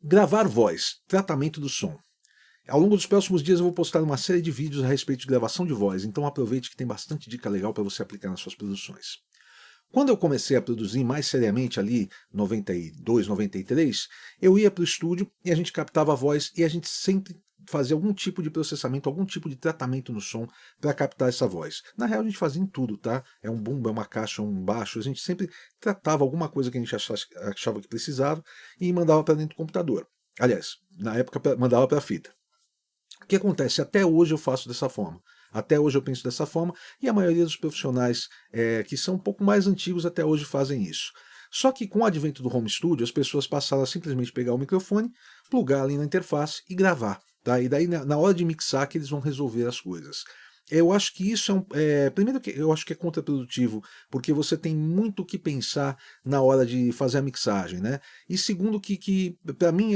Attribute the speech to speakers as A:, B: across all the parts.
A: Gravar voz, tratamento do som. Ao longo dos próximos dias eu vou postar uma série de vídeos a respeito de gravação de voz, então aproveite que tem bastante dica legal para você aplicar nas suas produções. Quando eu comecei a produzir mais seriamente ali, 92, 93, eu ia para o estúdio e a gente captava a voz e a gente sempre fazia algum tipo de processamento, algum tipo de tratamento no som para captar essa voz. Na real a gente fazia em tudo, tá? É um bumbo, é uma caixa, um baixo, a gente sempre tratava alguma coisa que a gente achava que precisava e mandava para dentro do computador. Aliás, na época mandava para a fita. O que acontece? Até hoje eu faço dessa forma. Até hoje eu penso dessa forma e a maioria dos profissionais que são um pouco mais antigos até hoje fazem isso. Só que com o advento do home studio, as pessoas passaram a simplesmente pegar o microfone, plugar ali na interface e gravar. Tá? E daí na hora de mixar que eles vão resolver as coisas. Eu acho que isso primeiro que eu acho que é contraprodutivo, porque você tem muito o que pensar na hora de fazer a mixagem, né? E segundo que para mim,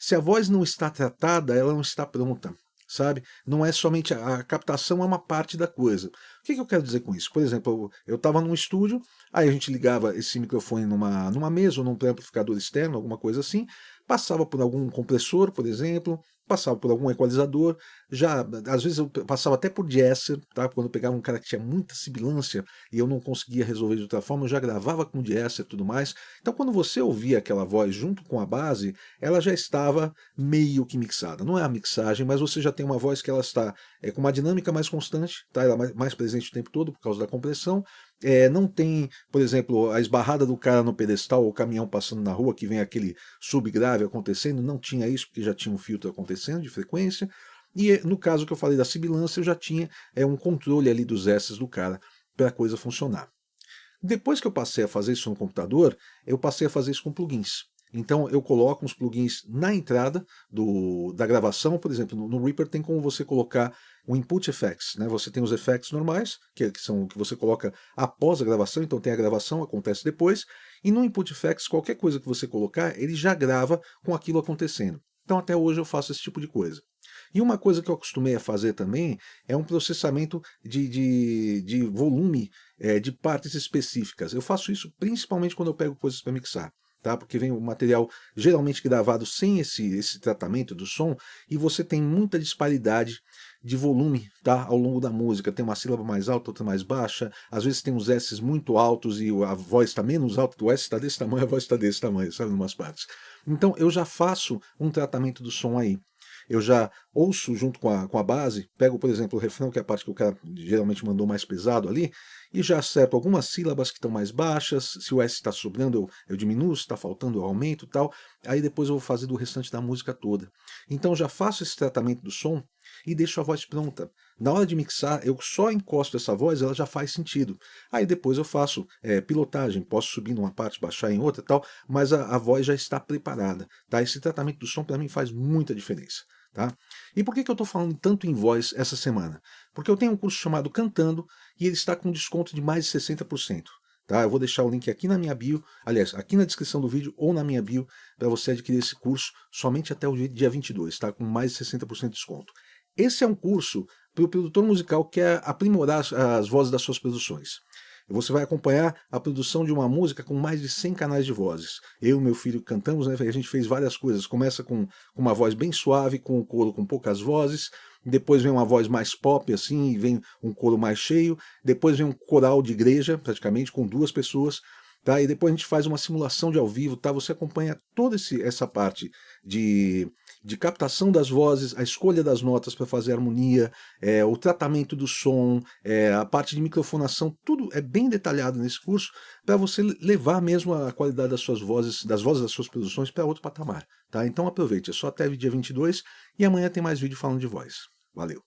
A: se a voz não está tratada, ela não está pronta, sabe? Não é somente a captação, é uma parte da coisa. O que eu quero dizer com isso? Por exemplo, eu estava num estúdio, aí a gente ligava esse microfone numa mesa ou num amplificador externo, alguma coisa assim, passava por algum compressor, por exemplo, passava por algum equalizador, já às vezes eu passava até por deesser, tá? Quando eu pegava um cara que tinha muita sibilância e eu não conseguia resolver de outra forma, eu já gravava com deesser e tudo mais. Então quando você ouvia aquela voz junto com a base, ela já estava meio que mixada. Não é a mixagem, mas você já tem uma voz que ela está com uma dinâmica mais constante, tá? Ela é mais presente o tempo todo por causa da compressão. Não tem, por exemplo, a esbarrada do cara no pedestal ou o caminhão passando na rua que vem aquele subgrave acontecendo, não tinha isso porque já tinha um filtro acontecendo de frequência. E no caso que eu falei da sibilância, eu já tinha um controle ali dos S's do cara para a coisa funcionar. Depois que eu passei a fazer isso no computador, eu passei a fazer isso com plugins. Então eu coloco uns plugins na entrada da gravação, por exemplo, no Reaper tem como você colocar o Input Effects, né? Você tem os effects normais, que são que você coloca após a gravação, então tem a gravação, acontece depois, e no Input Effects, qualquer coisa que você colocar, ele já grava com aquilo acontecendo. Então até hoje eu faço esse tipo de coisa. E uma coisa que eu acostumei a fazer também é um processamento de volume de partes específicas. Eu faço isso principalmente quando eu pego coisas para mixar. Tá? Porque vem o material geralmente gravado sem esse tratamento do som e você tem muita disparidade de volume, tá? Ao longo da música. Tem uma sílaba mais alta, outra mais baixa, às vezes tem uns S's muito altos e a voz está menos alta, o S está desse tamanho, a voz está desse tamanho, sabe, em umas partes. Então eu já faço um tratamento do som aí. Eu já ouço junto com a base, pego, por exemplo, o refrão, que é a parte que o cara geralmente mandou mais pesado ali, e já acerto algumas sílabas que estão mais baixas, se o S está sobrando eu diminuo, se está faltando eu aumento e tal, aí depois eu vou fazer do restante da música toda. Então já faço esse tratamento do som e deixo a voz pronta. Na hora de mixar, eu só encosto essa voz, ela já faz sentido. Aí depois eu faço pilotagem, posso subir numa parte, baixar em outra e tal, mas a voz já está preparada. Tá? Esse tratamento do som para mim faz muita diferença. Tá? E por que eu estou falando tanto em voz essa semana? Porque eu tenho um curso chamado Cantando e ele está com desconto de mais de 60%. Tá? Eu vou deixar o link aqui na minha bio, aliás, aqui na descrição do vídeo ou na minha bio, para você adquirir esse curso somente até o dia 22, tá? Com mais de 60% de desconto. Esse é um curso para o produtor musical que quer aprimorar as vozes das suas produções. Você vai acompanhar a produção de uma música com mais de 100 canais de vozes. Eu e meu filho cantamos, né? A gente fez várias coisas. Começa com uma voz bem suave, com um coro com poucas vozes. Depois vem uma voz mais pop, assim, e vem um coro mais cheio. Depois vem um coral de igreja, praticamente, com 2 pessoas. Tá? E depois a gente faz uma simulação de ao vivo. Tá? Você acompanha toda essa parte de captação das vozes, a escolha das notas para fazer a harmonia, o tratamento do som, a parte de microfonação, tudo é bem detalhado nesse curso para você levar mesmo a qualidade das suas vozes, das suas produções para outro patamar. Tá? Então aproveite, é só até o dia 22 e amanhã tem mais vídeo falando de voz. Valeu!